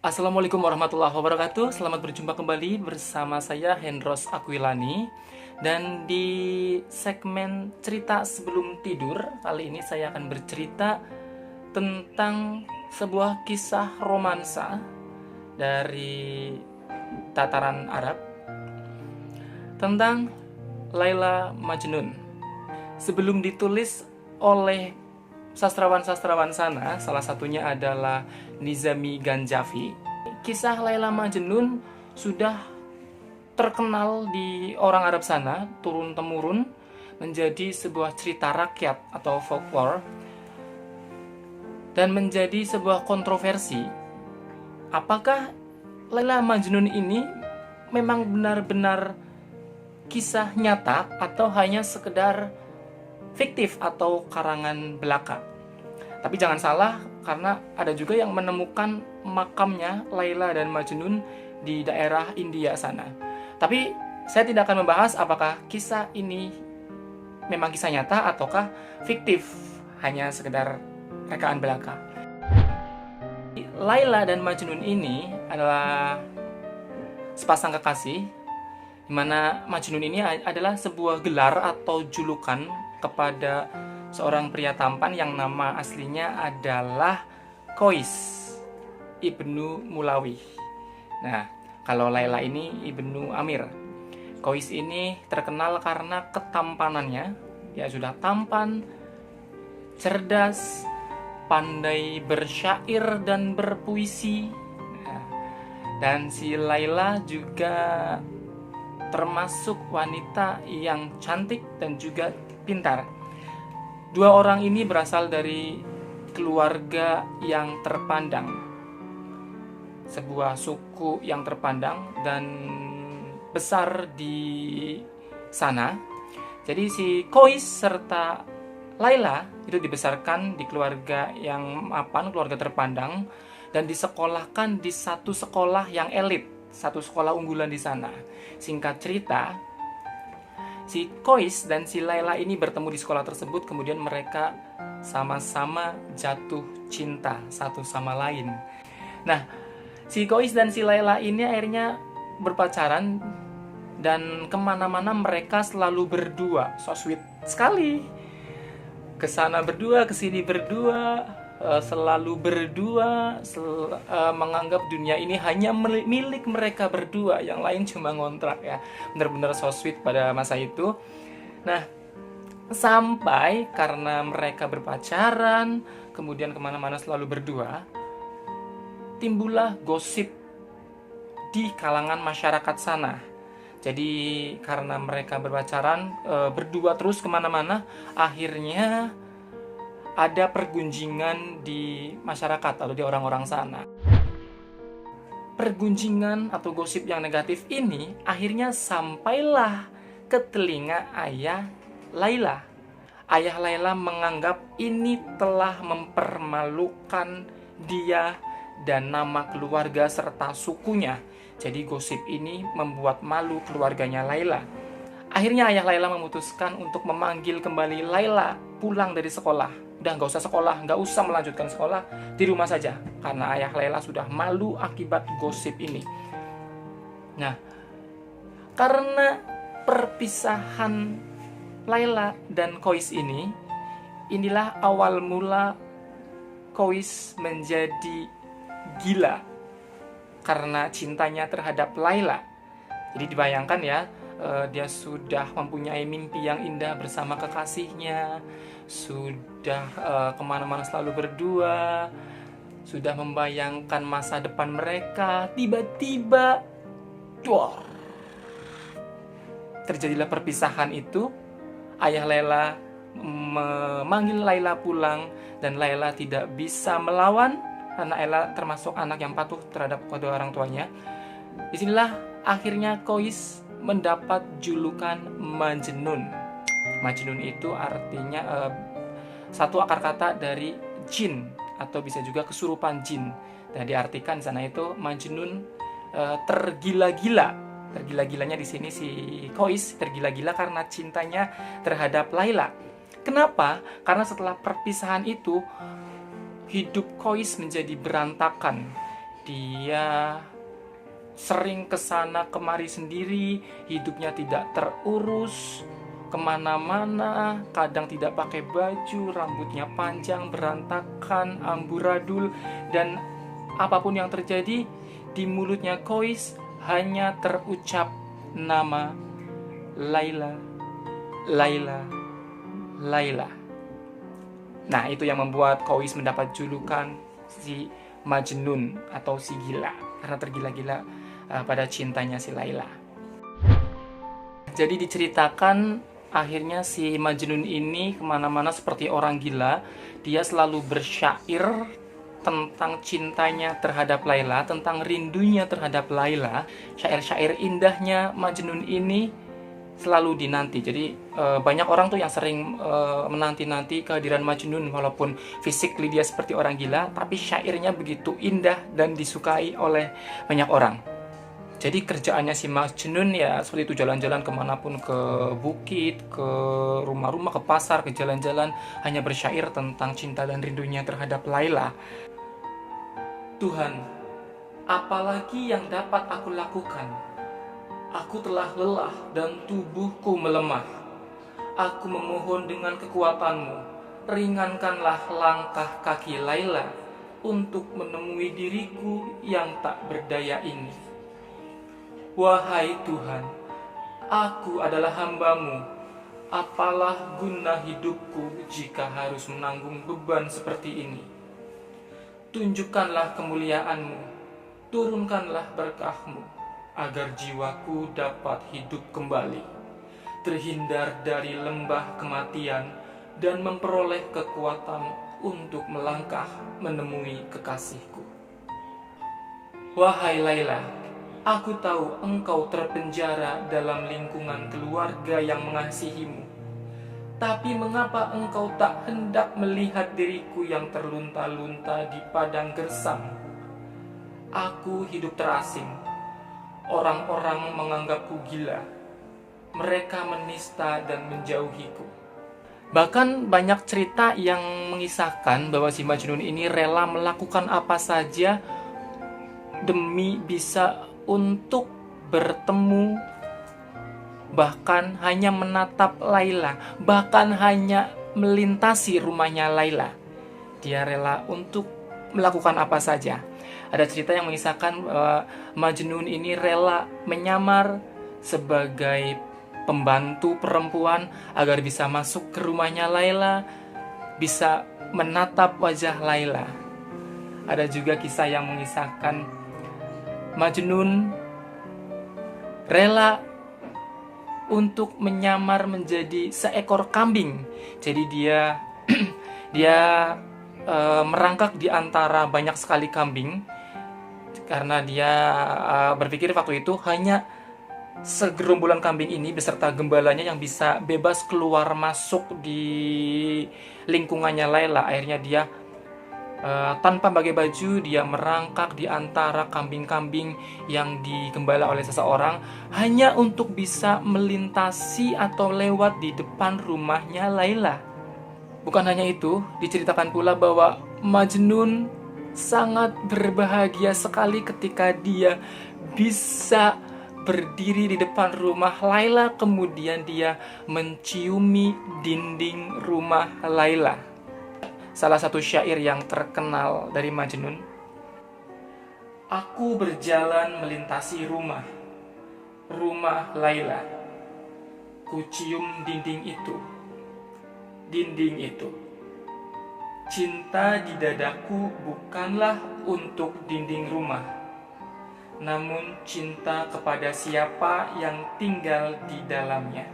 Assalamualaikum warahmatullahi wabarakatuh. Selamat berjumpa kembali bersama saya Hendros Aquilani. Dan di segmen cerita sebelum tidur, kali ini saya akan bercerita tentang sebuah kisah romansa dari tataran Arab tentang Laila Majnun. Sebelum ditulis oleh sastrawan-sastrawan sana, salah satunya adalah Nizami Ganjavi, kisah Laila Majnun sudah terkenal di orang Arab sana, turun-temurun menjadi sebuah cerita rakyat atau folklore dan menjadi sebuah kontroversi. Apakah Laila Majnun ini memang benar-benar kisah nyata atau hanya sekedar fiktif atau karangan belaka? Tapi jangan salah, karena ada juga yang menemukan makamnya Laila dan Majnun di daerah India sana. Tapi saya tidak akan membahas apakah kisah ini memang kisah nyata ataukah fiktif, hanya sekedar rekaan belaka. Laila dan Majnun ini adalah sepasang kekasih, di mana Majnun ini adalah sebuah gelar atau julukan kepada seorang pria tampan yang nama aslinya adalah Qais Ibnu Mulawi. Nah, kalau Laila ini Ibnu Amir. Qais ini terkenal karena ketampanannya. Dia sudah tampan, cerdas, pandai bersyair dan berpuisi. Nah, dan si Laila juga termasuk wanita yang cantik dan juga pintar. Dua orang ini berasal dari keluarga yang terpandang, sebuah suku yang terpandang dan besar di sana. Jadi si Qais serta Laila itu dibesarkan di keluarga yang mapan, keluarga terpandang, dan disekolahkan di satu sekolah yang elit, satu sekolah unggulan di sana. Singkat cerita, si Qais dan si Laila ini bertemu di sekolah tersebut, kemudian mereka sama-sama jatuh cinta satu sama lain. Nah, si Qais dan si Laila ini akhirnya berpacaran dan kemana-mana mereka selalu berdua. So sweet sekali. Kesana berdua, kesini berdua, selalu berdua, menganggap dunia ini hanya milik mereka berdua, yang lain cuma ngontrak ya. Benar-benar so sweet pada masa itu. Nah, sampai karena mereka berpacaran, kemudian kemana-mana selalu berdua, timbullah gosip di kalangan masyarakat sana. Jadi karena mereka berpacaran, berdua terus kemana-mana, akhirnya ada pergunjingan di masyarakat atau di orang-orang sana. Pergunjingan atau gosip yang negatif ini akhirnya sampailah ke telinga ayah Laila. Ayah Laila menganggap ini telah mempermalukan dia dan nama keluarga serta sukunya. Jadi gosip ini membuat malu keluarganya Laila. Akhirnya ayah Laila memutuskan untuk memanggil kembali Laila pulang dari sekolah. Udah nggak usah sekolah, nggak usah melanjutkan sekolah, di rumah saja. Karena ayah Laila sudah malu akibat gosip ini. Nah, karena perpisahan Laila dan Qais ini, inilah awal mula Qais menjadi gila karena cintanya terhadap Laila. Jadi dibayangkan ya, dia sudah mempunyai mimpi yang indah bersama kekasihnya, sudah kemana-mana selalu berdua, sudah membayangkan masa depan mereka. Tiba-tiba terjadilah perpisahan itu. Ayah Laila memanggil Laila pulang dan Laila tidak bisa melawan karena Laila termasuk anak yang patuh terhadap kedua orang tuanya. Disinilah akhirnya Qais mendapat julukan Majnun. Majnun itu artinya satu akar kata dari jin atau bisa juga kesurupan jin. Dan diartikan di sana itu Majnun tergila-gila. Tergila-gilanya di sini si Qais tergila-gila karena cintanya terhadap Laila. Kenapa? Karena setelah perpisahan itu hidup Qais menjadi berantakan. Dia sering kesana kemari sendiri, hidupnya tidak terurus, kemana-mana, kadang tidak pakai baju, rambutnya panjang, berantakan, amburadul, dan apapun yang terjadi, di mulutnya Kois hanya terucap nama Laila, Laila, Laila. Nah, itu yang membuat Kois mendapat julukan si Majnun atau si gila, karena tergila-gila pada cintanya si Laila. Jadi diceritakan akhirnya si Majnun ini kemana-mana seperti orang gila. Dia selalu bersyair tentang cintanya terhadap Laila, tentang rindunya terhadap Laila. Syair-syair indahnya Majnun ini selalu dinanti. Jadi banyak orang tuh yang sering menanti-nanti kehadiran Majnun, walaupun physically dia seperti orang gila, tapi syairnya begitu indah dan disukai oleh banyak orang. Jadi kerjaannya si Majnun ya seperti itu, jalan-jalan kemanapun, ke bukit, ke rumah-rumah, ke pasar, ke jalan-jalan, hanya bersyair tentang cinta dan rindunya terhadap Laila. Tuhan, apalagi yang dapat aku lakukan? Aku telah lelah dan tubuhku melemah. Aku memohon dengan kekuatanmu, ringankanlah langkah kaki Laila untuk menemui diriku yang tak berdaya ini. Wahai Tuhan, aku adalah hamba-Mu. Apalah guna hidupku jika harus menanggung beban seperti ini? Tunjukkanlah kemuliaan-Mu, turunkanlah berkah-Mu, agar jiwaku dapat hidup kembali, terhindar dari lembah kematian, dan memperoleh kekuatan untuk melangkah menemui kekasihku. Wahai Laila, aku tahu engkau terpenjara dalam lingkungan keluarga yang mengasihimu. Tapi mengapa engkau tak hendak melihat diriku yang terlunta-lunta di padang gersang? Aku hidup terasing. Orang-orang menganggapku gila. Mereka menista dan menjauhiku. Bahkan banyak cerita yang mengisahkan bahwa si Majnun ini rela melakukan apa saja demi bisa untuk bertemu, bahkan hanya menatap Laila, bahkan hanya melintasi rumahnya Laila. Dia rela untuk melakukan apa saja. Ada cerita yang mengisahkan bahwa Majnun ini rela menyamar sebagai pembantu perempuan agar bisa masuk ke rumahnya Laila, bisa menatap wajah Laila. Ada juga kisah yang mengisahkan Majnun rela untuk menyamar menjadi seekor kambing. Jadi dia merangkak di antara banyak sekali kambing, karena dia berpikir waktu itu hanya segerombolan kambing ini beserta gembalanya yang bisa bebas keluar masuk di lingkungannya Laila. Akhirnya dia tanpa pakai baju, dia merangkak di antara kambing-kambing yang digembala oleh seseorang hanya untuk bisa melintasi atau lewat di depan rumahnya Laila. Bukan hanya itu, diceritakan pula bahwa Majnun sangat berbahagia sekali ketika dia bisa berdiri di depan rumah Laila, kemudian dia menciumi dinding rumah Laila. Salah satu syair yang terkenal dari Majnun, aku berjalan melintasi rumah Laila. Ku cium dinding itu. Cinta di dadaku bukanlah untuk dinding rumah, namun cinta kepada siapa yang tinggal di dalamnya.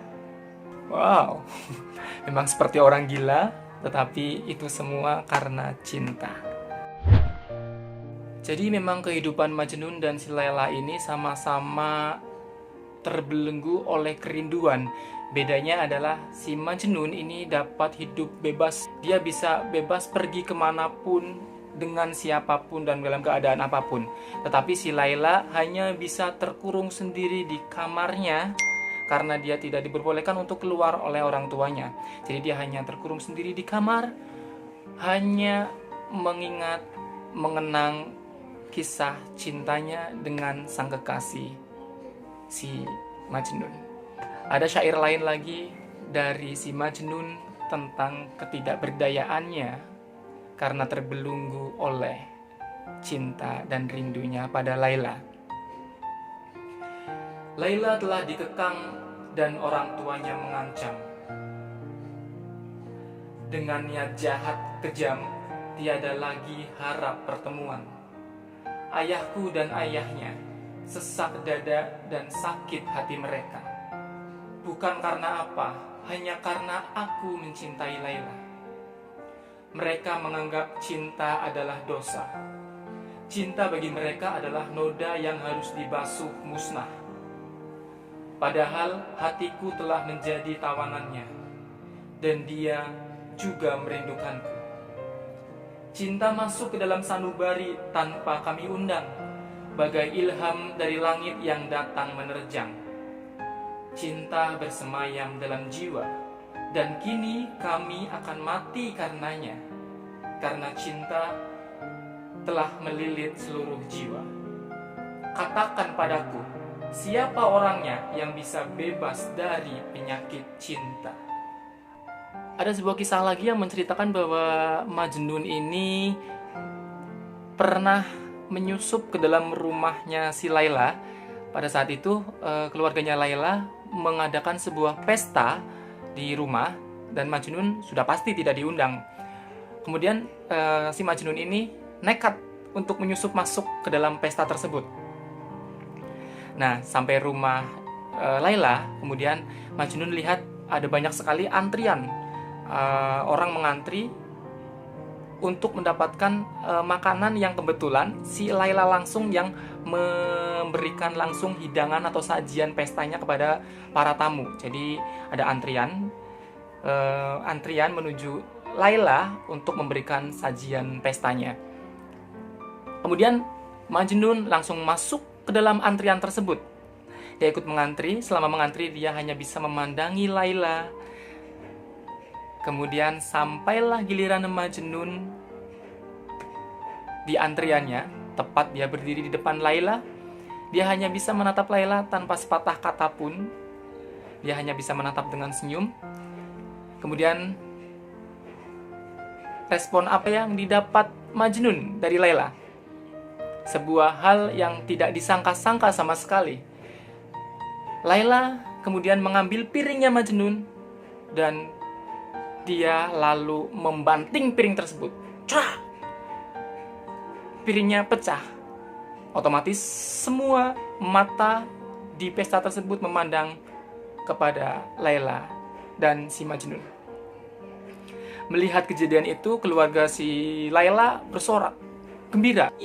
Wow, memang seperti orang gila, tetapi itu semua karena cinta. Jadi memang kehidupan Majnun dan si Laila ini sama-sama terbelenggu oleh kerinduan. Bedanya adalah si Majnun ini dapat hidup bebas. Dia bisa bebas pergi kemanapun, dengan siapapun dan dalam keadaan apapun. Tetapi si Laila hanya bisa terkurung sendiri di kamarnya, karena dia tidak diperbolehkan untuk keluar oleh orang tuanya. Jadi dia hanya terkurung sendiri di kamar, hanya mengingat, mengenang kisah cintanya dengan sang kekasih, si Majnun. Ada syair lain lagi dari si Majnun tentang ketidakberdayaannya karena terbelenggu oleh cinta dan rindunya pada Laila. Laila telah dikekang dan orang tuanya mengancam. Dengan niat jahat kejam, tiada lagi harap pertemuan. Ayahku dan ayahnya sesak dada dan sakit hati mereka. Bukan karena apa, hanya karena aku mencintai Laila. Mereka menganggap cinta adalah dosa. Cinta bagi mereka adalah noda yang harus dibasuh musnah. Padahal hatiku telah menjadi tawanannya, dan dia juga merindukanku. Cinta masuk ke dalam sanubari tanpa kami undang, bagai ilham dari langit yang datang menerjang. Cinta bersemayam dalam jiwa, dan kini kami akan mati karenanya, karena cinta telah melilit seluruh jiwa. Katakan padaku, siapa orangnya yang bisa bebas dari penyakit cinta? Ada sebuah kisah lagi yang menceritakan bahwa Majnun ini pernah menyusup ke dalam rumahnya si Laila. Pada saat itu keluarganya Laila mengadakan sebuah pesta di rumah dan Majnun sudah pasti tidak diundang. Kemudian si Majnun ini nekat untuk menyusup masuk ke dalam pesta tersebut. Nah, sampai rumah Laila, kemudian Majnun lihat ada banyak sekali antrian. Orang mengantri untuk mendapatkan makanan yang kebetulan si Laila langsung yang memberikan langsung hidangan atau sajian pestanya kepada para tamu. Jadi ada antrian menuju Laila untuk memberikan sajian pestanya. Kemudian Majnun langsung masuk ke dalam antrian tersebut. Dia ikut mengantri. Selama mengantri dia hanya bisa memandangi Laila. Kemudian sampailah giliran Majnun di antriannya. Tepat dia berdiri di depan Laila. Dia hanya bisa menatap Laila tanpa sepatah kata pun. Dia hanya bisa menatap dengan senyum. Kemudian respon apa yang didapat Majnun dari Laila? Sebuah hal yang tidak disangka-sangka sama sekali. Laila kemudian mengambil piringnya Majnun dan dia lalu membanting piring tersebut. Crak! Piringnya pecah. Otomatis semua mata di pesta tersebut memandang kepada Laila dan si Majnun. Melihat kejadian itu, keluarga si Laila bersorak gembira.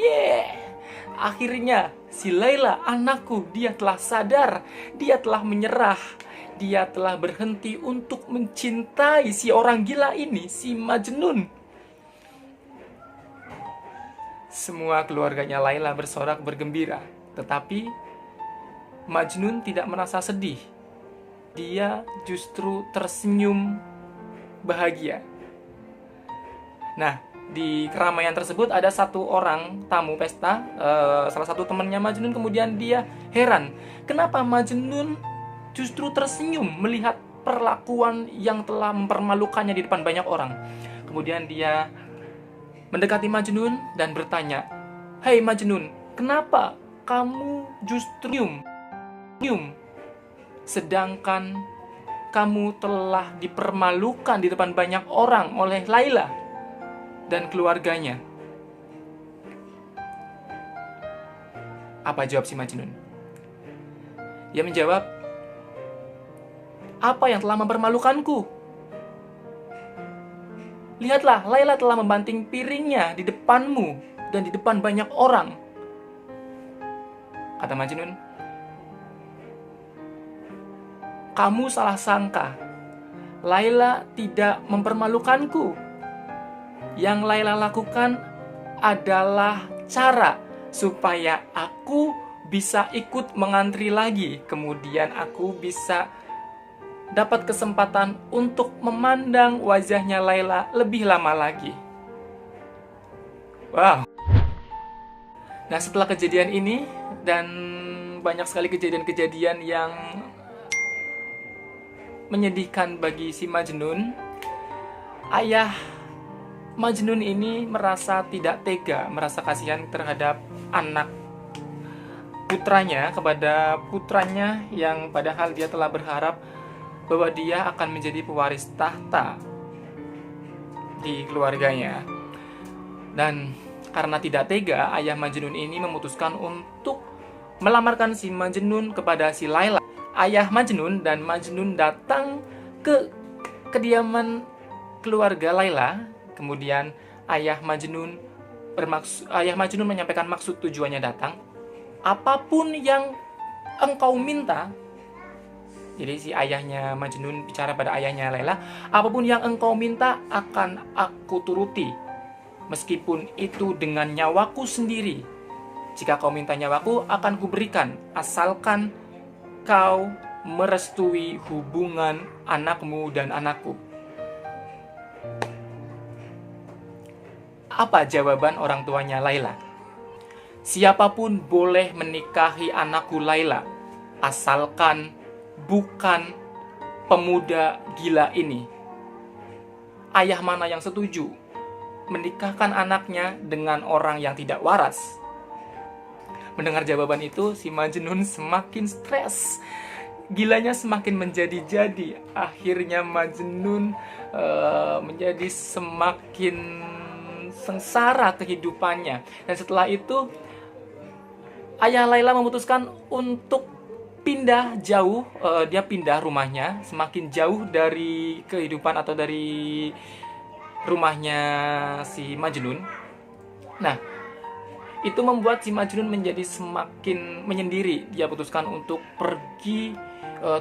Akhirnya si Laila, anakku, dia telah sadar, dia telah menyerah. Dia telah berhenti untuk mencintai si orang gila ini, si Majnun. Semua keluarganya Laila bersorak bergembira. Tetapi Majnun tidak merasa sedih. Dia justru tersenyum bahagia. Nah, di keramaian tersebut ada satu orang tamu pesta, salah satu temannya Majnun. Kemudian dia heran, kenapa Majnun justru tersenyum melihat perlakuan yang telah mempermalukannya di depan banyak orang. Kemudian dia mendekati Majnun dan bertanya, "Hei Majnun, kenapa kamu justru senyum? Sedangkan kamu telah dipermalukan di depan banyak orang oleh Laila dan keluarganya." Apa jawab si Majnun? Dia menjawab, "Apa yang telah mempermalukanku? Lihatlah, Laila telah membanting piringnya di depanmu dan di depan banyak orang." Kata Majnun, "Kamu salah sangka. Laila tidak mempermalukanku. Yang Laila lakukan adalah cara supaya aku bisa ikut mengantri lagi. Kemudian aku bisa dapat kesempatan untuk memandang wajahnya Laila lebih lama lagi." Wow. Nah, setelah kejadian ini dan banyak sekali kejadian-kejadian yang menyedihkan bagi si Majnun, ayah Majnun ini merasa tidak tega, merasa kasihan terhadap anak putranya, kepada putranya yang padahal dia telah berharap bahwa dia akan menjadi pewaris tahta di keluarganya. Dan karena tidak tega, ayah Majnun ini memutuskan untuk melamarkan si Majnun kepada si Laila. Ayah Majnun dan Majnun datang ke kediaman keluarga Laila. Kemudian ayah Majnun menyampaikan maksud tujuannya datang. Apapun yang engkau minta. Jadi si ayahnya Majnun bicara pada ayahnya Laila, apapun yang engkau minta akan aku turuti, meskipun itu dengan nyawaku sendiri. Jika kau minta nyawaku, akan kuberikan, asalkan kau merestui hubungan anakmu dan anakku. Apa jawaban orang tuanya Laila? Siapapun boleh menikahi anakku Laila, asalkan bukan pemuda gila ini. Ayah mana yang setuju menikahkan anaknya dengan orang yang tidak waras? Mendengar jawaban itu, si Majnun semakin stres. Gilanya semakin menjadi-jadi. Akhirnya Majnun menjadi semakin sengsara kehidupannya. Dan setelah itu, ayah Laila memutuskan untuk pindah jauh. Dia pindah rumahnya semakin jauh dari kehidupan atau dari rumahnya si Majnun. Nah, itu membuat si Majnun menjadi semakin menyendiri. Dia putuskan untuk pergi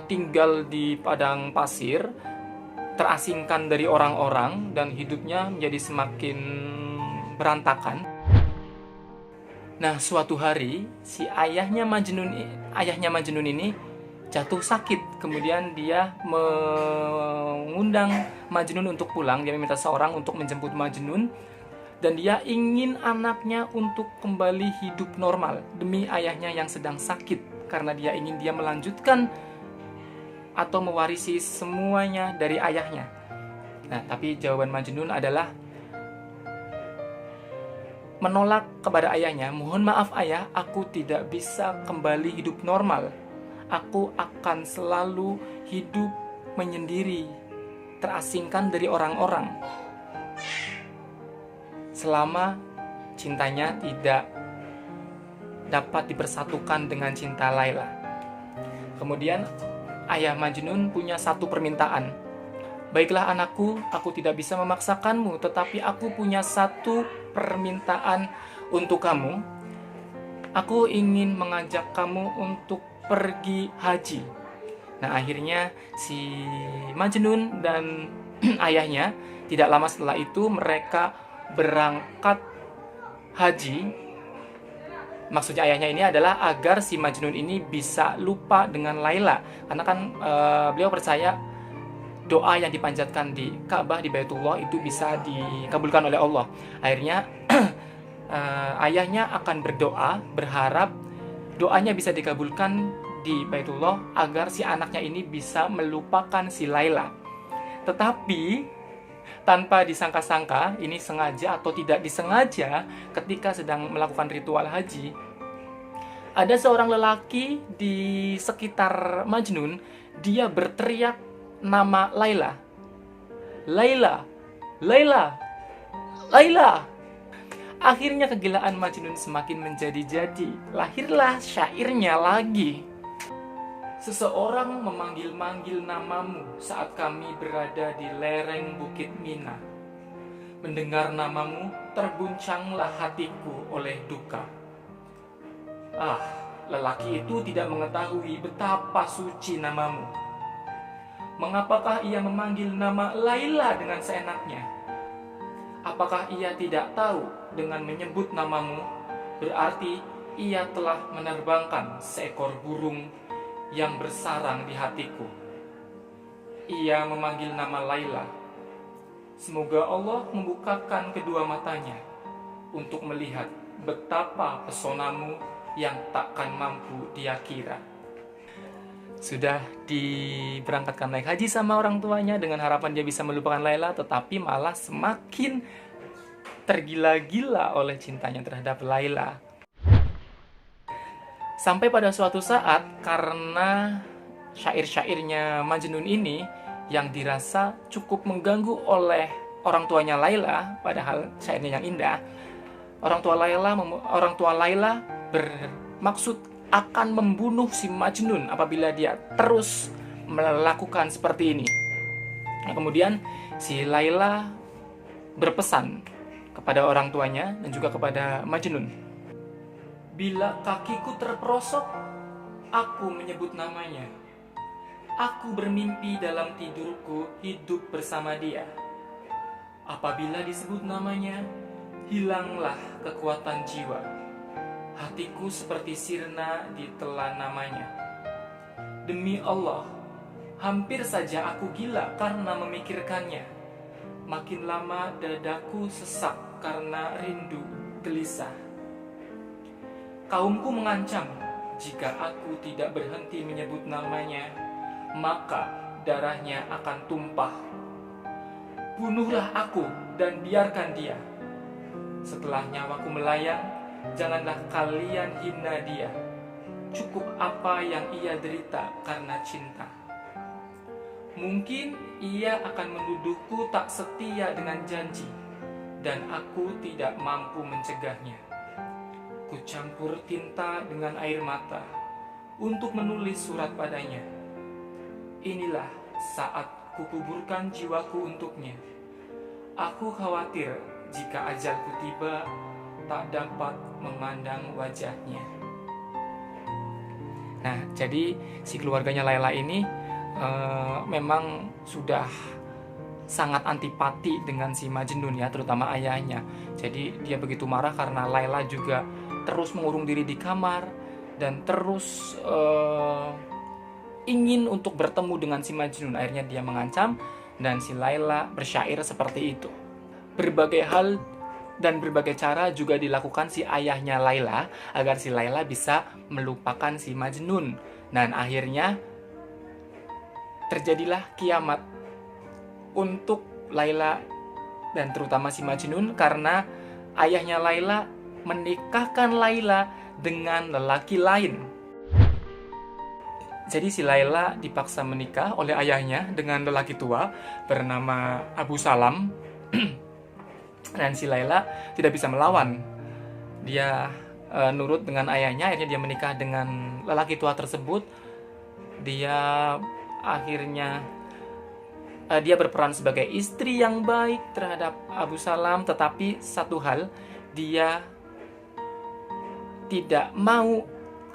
tinggal di padang pasir, terasingkan dari orang-orang, dan hidupnya menjadi semakin berantakan. Nah, suatu hari si ayahnya Majnun ini jatuh sakit. Kemudian dia mengundang Majnun untuk pulang. Dia meminta seorang untuk menjemput Majnun, dan dia ingin anaknya untuk kembali hidup normal demi ayahnya yang sedang sakit, karena dia ingin dia melanjutkan atau mewarisi semuanya dari ayahnya. Nah, tapi jawaban Majnun adalah menolak kepada ayahnya. Mohon maaf ayah, aku tidak bisa kembali hidup normal. Aku akan selalu hidup menyendiri, terasingkan dari orang-orang, selama cintanya tidak dapat dipersatukan dengan cinta Laila. Kemudian ayah Majnun punya satu permintaan. Baiklah anakku, aku tidak bisa memaksakanmu, tetapi aku punya satu permintaan untuk kamu. Aku ingin mengajak kamu untuk pergi haji. Nah, akhirnya si Majnun dan ayahnya tidak lama setelah itu mereka berangkat haji. Maksudnya ayahnya ini adalah agar si Majnun ini bisa lupa dengan Laila, karena kan beliau percaya doa yang dipanjatkan di Ka'bah, di Baitullah, itu bisa dikabulkan oleh Allah. Akhirnya ayahnya akan berdoa, berharap doanya bisa dikabulkan di Baitullah agar si anaknya ini bisa melupakan si Laila. Tetapi tanpa disangka-sangka, ini sengaja atau tidak disengaja, ketika sedang melakukan ritual haji, ada seorang lelaki di sekitar Majnun. Dia berteriak nama Laila. Laila, Laila, Laila. Akhirnya kegilaan Majnun semakin menjadi-jadi. Lahirlah syairnya lagi. Seseorang memanggil-manggil namamu saat kami berada di lereng Bukit Mina. Mendengar namamu, terguncanglah hatiku oleh duka. Lelaki itu tidak mengetahui betapa suci namamu. Mengapakah ia memanggil nama Laila dengan seenaknya? Apakah ia tidak tahu dengan menyebut namamu berarti ia telah menerbangkan seekor burung yang bersarang di hatiku? Ia memanggil nama Laila. Semoga Allah membukakan kedua matanya untuk melihat betapa pesonamu yang takkan mampu dia kira. Sudah diberangkatkan naik haji sama orang tuanya dengan harapan dia bisa melupakan Laila, tetapi malah semakin tergila-gila oleh cintanya terhadap Laila. Sampai pada suatu saat, karena syair-syairnya Majnun ini yang dirasa cukup mengganggu oleh orang tuanya Laila, padahal syairnya yang indah, orang tua Laila bermaksud akan membunuh si Majnun apabila dia terus melakukan seperti ini. Nah, kemudian si Laila berpesan kepada orang tuanya dan juga kepada Majnun, bila kakiku terperosok, aku menyebut namanya. Aku bermimpi dalam tidurku hidup bersama dia. Apabila disebut namanya, hilanglah kekuatan jiwa. Hatiku seperti sirna ditelan namanya. Demi Allah, hampir saja aku gila karena memikirkannya. Makin lama dadaku sesak karena rindu gelisah. Kaumku mengancam, jika aku tidak berhenti menyebut namanya, maka darahnya akan tumpah. Bunuhlah aku dan biarkan dia. Setelah nyawaku melayang, janganlah kalian hina dia. Cukup apa yang ia derita karena cinta. Mungkin ia akan menuduhku tak setia dengan janji, dan aku tidak mampu mencegahnya. Ku campur tinta dengan air mata untuk menulis surat padanya. Inilah saat kukuburkan jiwaku untuknya. Aku khawatir jika ajalku tiba, tak dapat memandang wajahnya. Nah, jadi si keluarganya Laila ini memang sudah sangat antipati dengan si Majnun ya, terutama ayahnya. Jadi dia begitu marah karena Laila juga terus mengurung diri di kamar dan terus ingin untuk bertemu dengan si Majnun. Akhirnya dia mengancam dan si Laila bersyair seperti itu. Berbagai hal dan berbagai cara juga dilakukan si ayahnya Laila agar si Laila bisa melupakan si Majnun. Dan akhirnya terjadilah kiamat untuk Laila dan terutama si Majnun karena ayahnya Laila menikahkan Laila dengan lelaki lain. Jadi si Laila dipaksa menikah oleh ayahnya dengan lelaki tua bernama Abu Salam. Dan si Laila tidak bisa melawan. Dia nurut dengan ayahnya, akhirnya dia menikah dengan lelaki tua tersebut. Dia akhirnya dia berperan sebagai istri yang baik terhadap Abu Salam, tetapi satu hal, dia tidak mau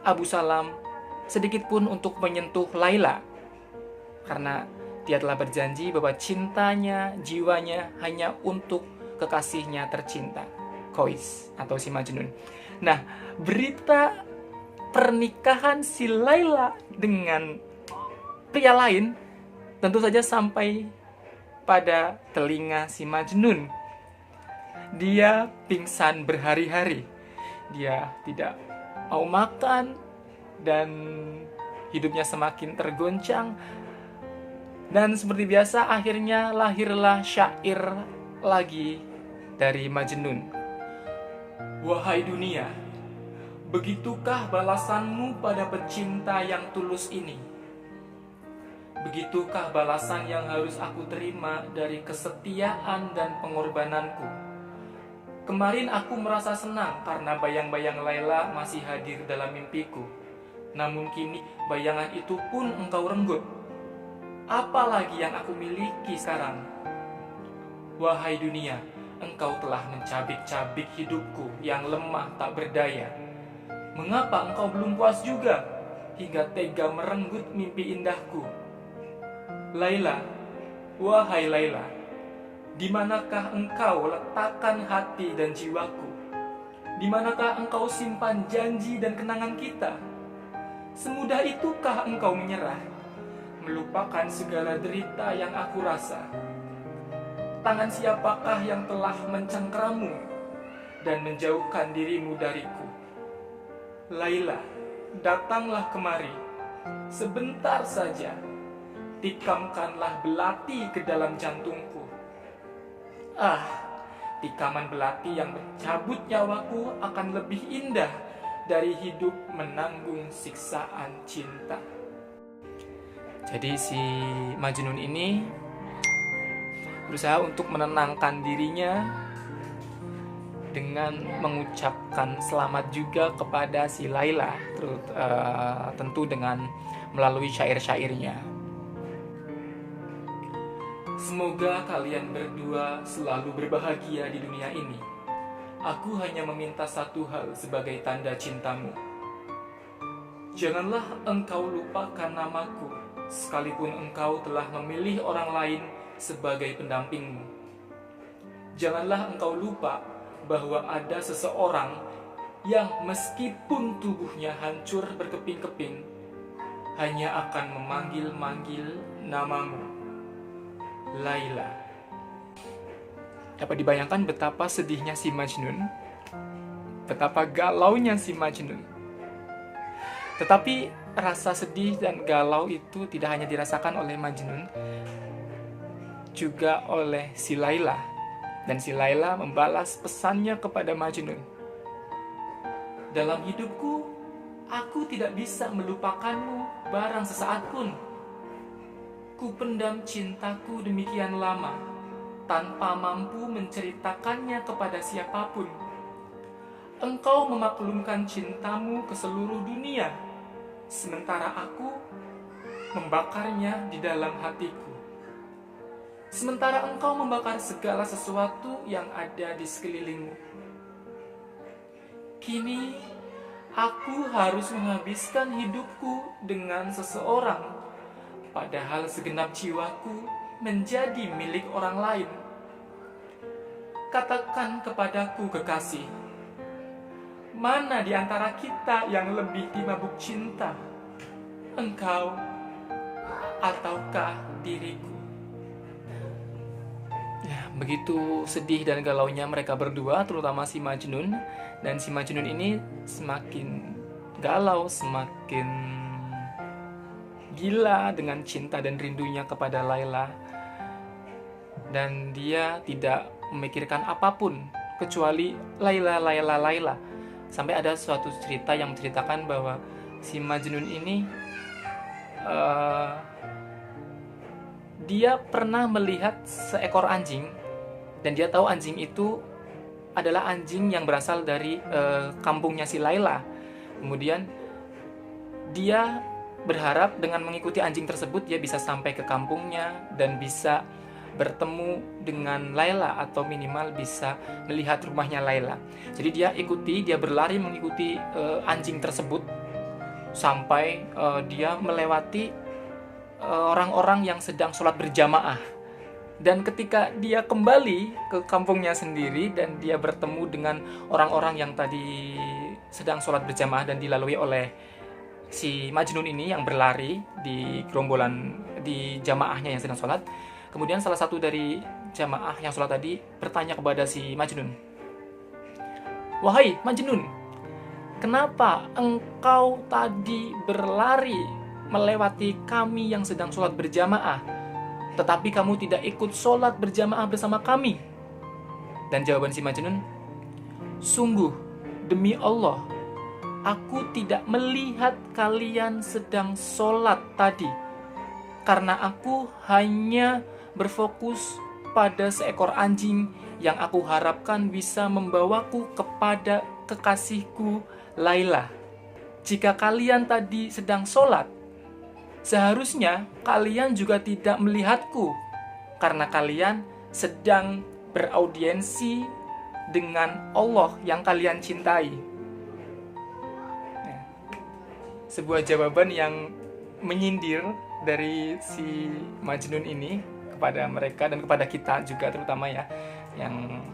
Abu Salam sedikit pun untuk menyentuh Laila, karena dia telah berjanji bahwa cintanya, jiwanya hanya untuk kekasihnya tercinta, Qais atau si Majnun. Nah, berita pernikahan si Laila dengan pria lain tentu saja sampai pada telinga si Majnun. Dia pingsan berhari-hari. Dia tidak mau makan dan hidupnya semakin tergoncang. Dan seperti biasa akhirnya lahirlah syair lagi dari Majnun. Wahai dunia, begitukah balasanmu pada pecinta yang tulus ini? Begitukah balasan yang harus aku terima dari kesetiaan dan pengorbananku? Kemarin aku merasa senang karena bayang-bayang Laila masih hadir dalam mimpiku. Namun kini bayangan itu pun engkau renggut. Apalagi yang aku miliki sekarang? Wahai dunia, engkau telah mencabik-cabik hidupku yang lemah tak berdaya. Mengapa engkau belum puas juga hingga tega merenggut mimpi indahku? Laila, wahai Laila, di manakah engkau letakkan hati dan jiwaku? Di manakah engkau simpan janji dan kenangan kita? Semudah itukah engkau menyerah, melupakan segala derita yang aku rasa? Tangan siapakah yang telah mencengkeramu? dan menjauhkan dirimu dariku. Laila, datanglah kemari, sebentar saja, tikamkanlah belati ke dalam jantungku. Tikaman belati yang mencabut nyawaku akan lebih indah dari hidup menanggung siksaan cinta. Jadi si Majnun ini berusaha untuk menenangkan dirinya dengan mengucapkan selamat juga kepada si Laila, tentu dengan melalui syair-syairnya. Semoga kalian berdua selalu berbahagia di dunia ini. Aku hanya meminta satu hal sebagai tanda cintamu. Janganlah engkau lupakan namaku, sekalipun engkau telah memilih orang lain sebagai pendampingmu. Janganlah engkau lupa bahwa ada seseorang yang meskipun tubuhnya hancur berkeping-keping, hanya akan memanggil-manggil namamu, Laila. Dapat dibayangkan betapa sedihnya si Majnun, betapa galaunya si Majnun. Tetapi rasa sedih dan galau itu tidak hanya dirasakan oleh Majnun, juga oleh si Laila. Dan si Laila membalas pesannya kepada Majnun. Dalam hidupku, aku tidak bisa melupakanmu barang sesaat pun. Ku pendam cintaku demikian lama, tanpa mampu menceritakannya kepada siapapun. Engkau memaklumkan cintamu ke seluruh dunia, sementara aku membakarnya di dalam hatiku. Sementara engkau membakar segala sesuatu yang ada di sekelilingmu. Kini, aku harus menghabiskan hidupku dengan seseorang, padahal segenap jiwaku menjadi milik orang lain. Katakan kepadaku, kekasih, mana di antara kita yang lebih dimabuk cinta? Engkau ataukah diriku? Ya, begitu sedih dan galaunya mereka berdua, terutama si Majnun. Dan si Majnun ini semakin galau, semakin gila dengan cinta dan rindunya kepada Laila. Dan dia tidak memikirkan apapun kecuali Laila, Laila, Laila. Sampai ada suatu cerita yang menceritakan bahwa si Majnun ini dia pernah melihat seekor anjing, dan dia tahu anjing itu adalah anjing yang berasal dari kampungnya si Laila. Kemudian dia berharap dengan mengikuti anjing tersebut dia bisa sampai ke kampungnya dan bisa bertemu dengan Laila, atau minimal bisa melihat rumahnya Laila. Jadi dia berlari mengikuti anjing tersebut sampai dia melewati orang-orang yang sedang sholat berjamaah. Dan ketika dia kembali ke kampungnya sendiri dan dia bertemu dengan orang-orang yang tadi sedang sholat berjamaah dan dilalui oleh si Majnun ini yang berlari di gerombolan di jamaahnya yang sedang sholat. Kemudian salah satu dari jamaah yang sholat tadi bertanya kepada si Majnun, "Wahai Majnun, kenapa engkau tadi berlari melewati kami yang sedang sholat berjamaah, tetapi kamu tidak ikut sholat berjamaah bersama kami?" Dan jawaban si Majnun, "Sungguh, demi Allah, aku tidak melihat kalian sedang sholat tadi, karena aku hanya berfokus pada seekor anjing yang aku harapkan bisa membawaku kepada kekasihku Laila. Jika kalian tadi sedang sholat, seharusnya kalian juga tidak melihatku, karena kalian sedang beraudiensi dengan Allah yang kalian cintai." Sebuah jawaban yang menyindir dari si Majnun ini kepada mereka dan kepada kita juga, terutama ya, yang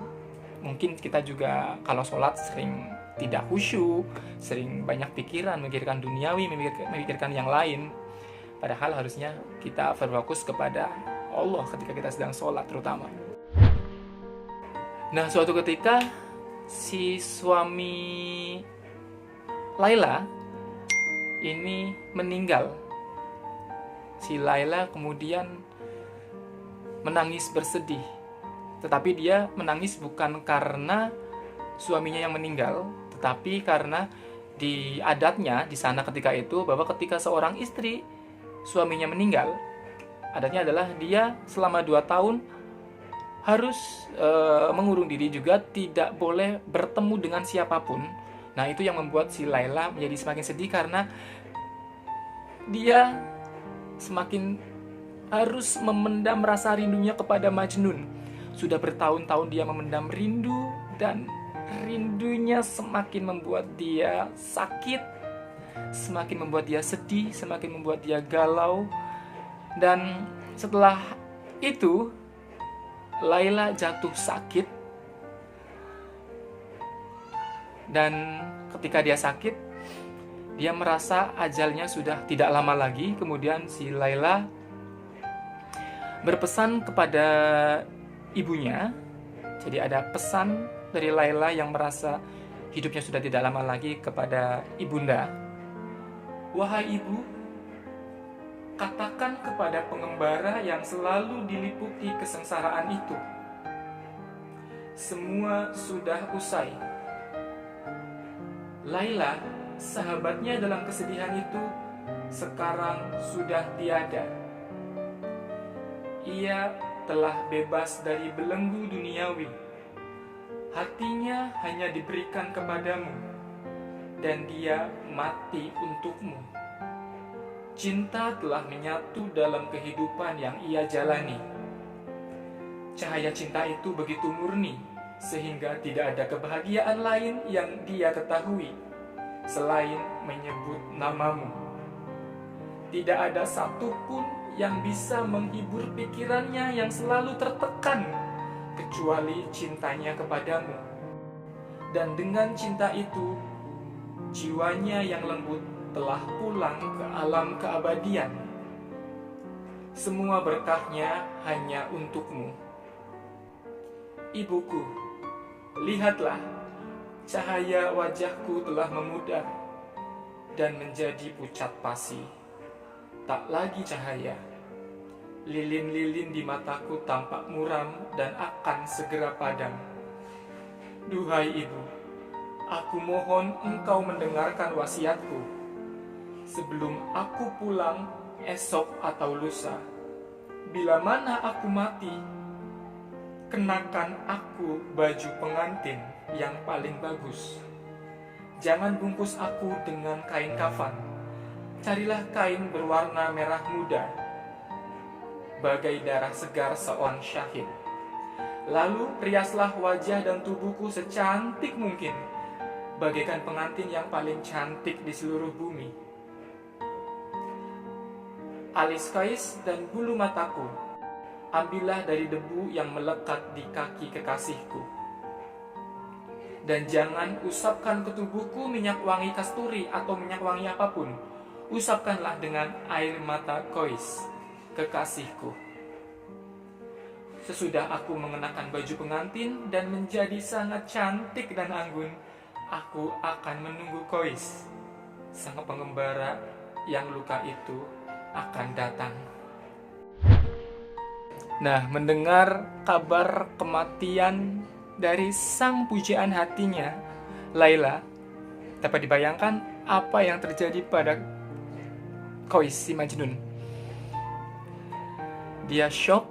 mungkin kita juga kalau sholat sering tidak khusyuk, sering banyak pikiran, memikirkan duniawi, memikirkan yang lain. Padahal harusnya kita berfokus kepada Allah ketika kita sedang sholat terutama. Nah, suatu ketika si suami Laila ini meninggal. Si Laila kemudian menangis bersedih. Tetapi dia menangis bukan karena suaminya yang meninggal, tetapi karena di adatnya di sana ketika itu, bahwa ketika seorang istri suaminya meninggal, adatnya adalah dia selama 2 tahun harus mengurung diri juga, tidak boleh bertemu dengan siapapun. Nah, itu yang membuat si Laila menjadi semakin sedih karena dia semakin harus memendam rasa rindunya kepada Majnun. Sudah bertahun-tahun dia memendam rindu, dan rindunya semakin membuat dia sakit, semakin membuat dia sedih, semakin membuat dia galau. Dan setelah itu Laila jatuh sakit. Dan ketika dia sakit, dia merasa ajalnya sudah tidak lama lagi. Kemudian si Laila berpesan kepada ibunya. Jadi ada pesan dari Laila yang merasa hidupnya sudah tidak lama lagi kepada ibunda. Wahai ibu, katakan kepada pengembara yang selalu diliputi kesengsaraan itu, semua sudah usai. Laila, sahabatnya dalam kesedihan itu, sekarang sudah tiada. Ia telah bebas dari belenggu duniawi. Hatinya hanya diberikan kepadamu, dan dia mati untukmu. Cinta telah menyatu dalam kehidupan yang ia jalani. Cahaya cinta itu begitu murni, sehingga tidak ada kebahagiaan lain yang dia ketahui selain menyebut namamu. Tidak ada satupun yang bisa menghibur pikirannya yang selalu tertekan kecuali cintanya kepadamu. Dan dengan cinta itu, jiwanya yang lembut telah pulang ke alam keabadian. Semua berkahnya hanya untukmu. Ibuku, lihatlah, cahaya wajahku telah memudar dan menjadi pucat pasi. Tak lagi cahaya. Lilin-lilin di mataku tampak muram dan akan segera padam. Duhai ibu, aku mohon engkau mendengarkan wasiatku. Sebelum aku pulang esok atau lusa, bila mana aku mati, kenakan aku baju pengantin yang paling bagus. Jangan bungkus aku dengan kain kafan. Carilah kain berwarna merah muda, bagai darah segar seorang syahid. Lalu riaslah wajah dan tubuhku secantik mungkin, bagaikan pengantin yang paling cantik di seluruh bumi. Alis kais dan bulu mataku, ambillah dari debu yang melekat di kaki kekasihku. Dan jangan usapkan ke tubuhku minyak wangi kasturi atau minyak wangi apapun. Usapkanlah dengan air mata Kois, kekasihku. Sesudah aku mengenakan baju pengantin dan menjadi sangat cantik dan anggun, aku akan menunggu Kois, sang pengembara yang luka itu akan datang. Nah, mendengar kabar kematian dari sang pujaan hatinya, Laila, dapat dibayangkan apa yang terjadi pada Kois si Majnun. Dia shock,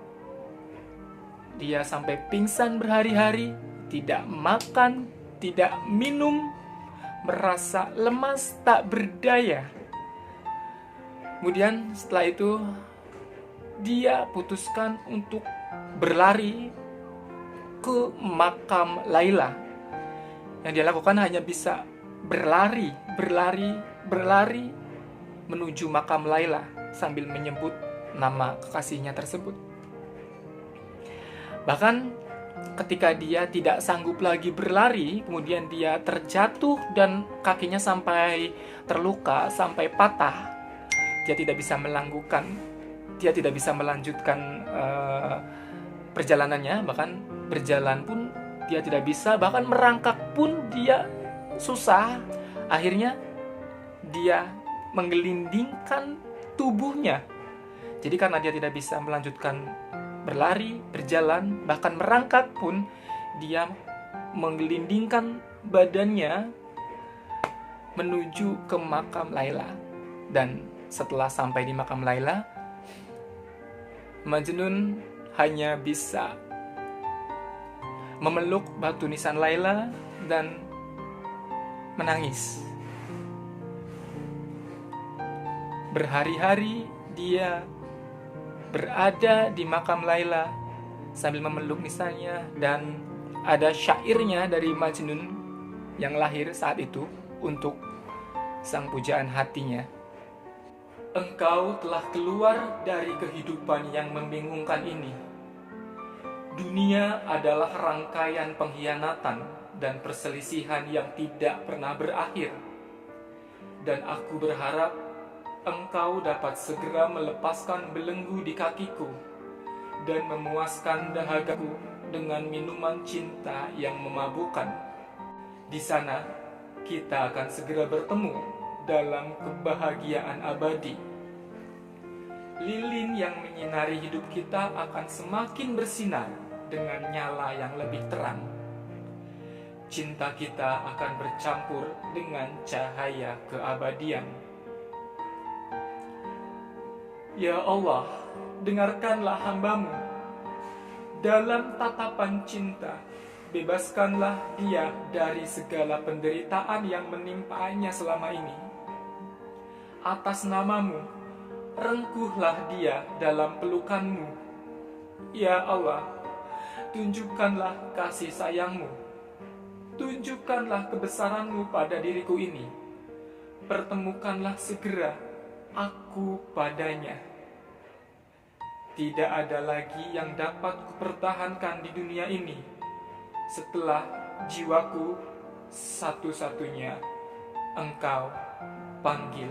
dia sampai pingsan berhari-hari, tidak makan, tidak minum, merasa lemas tak berdaya. Kemudian setelah itu dia putuskan untuk berlari ke makam Laila. Yang dia lakukan hanya bisa berlari menuju makam Laila sambil menyebut nama kekasihnya tersebut. Bahkan ketika dia tidak sanggup lagi berlari, kemudian dia terjatuh dan kakinya sampai terluka, sampai patah. Dia tidak bisa melanjutkan perjalanannya, bahkan berjalan pun dia tidak bisa, bahkan merangkak pun dia susah. Akhirnya dia menggelindingkan tubuhnya. Jadi karena dia tidak bisa melanjutkan berlari, berjalan, bahkan merangkak pun, dia menggelindingkan badannya menuju ke makam Laila. Dan setelah sampai di makam Laila, Majnun hanya bisa memeluk batu nisan Laila dan menangis. Berhari-hari dia berada di makam Laila sambil memeluk nisannya, dan ada syairnya dari Majnun yang lahir saat itu untuk sang pujaan hatinya. Engkau telah keluar dari kehidupan yang membingungkan ini. Dunia adalah rangkaian pengkhianatan dan perselisihan yang tidak pernah berakhir. Dan aku berharap engkau dapat segera melepaskan belenggu di kakiku dan memuaskan dahagaku dengan minuman cinta yang memabukkan. Di sana, kita akan segera bertemu dalam kebahagiaan abadi. Lilin yang menyinari hidup kita akan semakin bersinar dengan nyala yang lebih terang. Cinta kita akan bercampur dengan cahaya keabadian. Ya Allah, dengarkanlah hamba-Mu. Dalam tatapan cinta, bebaskanlah dia dari segala penderitaan yang menimpanya selama ini. Atas nama-Mu, rengkuhlah dia dalam pelukan-Mu. Ya Allah, tunjukkanlah kasih sayang-Mu. Tunjukkanlah kebesaran-Mu pada diriku ini. Pertemukanlah segera aku padanya. Tidak ada lagi yang dapat kupertahankan di dunia ini setelah jiwaku satu-satunya Engkau panggil.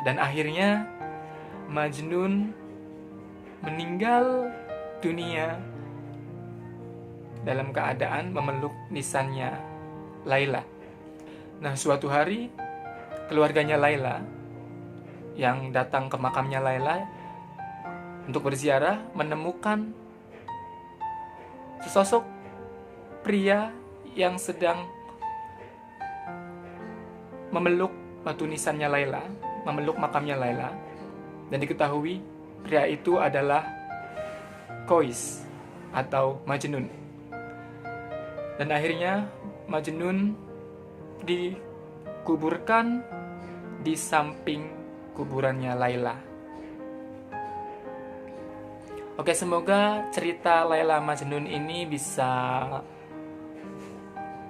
Dan akhirnya Majnun meninggal dunia dalam keadaan memeluk nisannya Laila. Nah, suatu hari keluarganya Laila yang datang ke makamnya Laila untuk berziarah menemukan sesosok pria yang sedang memeluk batu nisannya Laila, memeluk makamnya Laila, dan diketahui pria itu adalah Qais atau Majnun. Dan akhirnya Majnun dikuburkan di samping kuburannya Laila. Oke, semoga cerita Laila Majnun ini bisa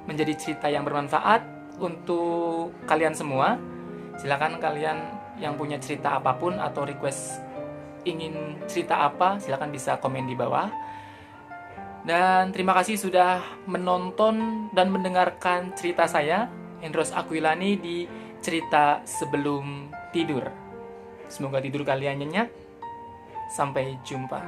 menjadi cerita yang bermanfaat untuk kalian semua. Silakan kalian yang punya cerita apapun atau request ingin cerita apa, silakan bisa komen di bawah. Dan terima kasih sudah menonton dan mendengarkan cerita saya, Hendros Aquilani, di cerita sebelum tidur. Semoga tidur kalian nyenyak. Sampai jumpa.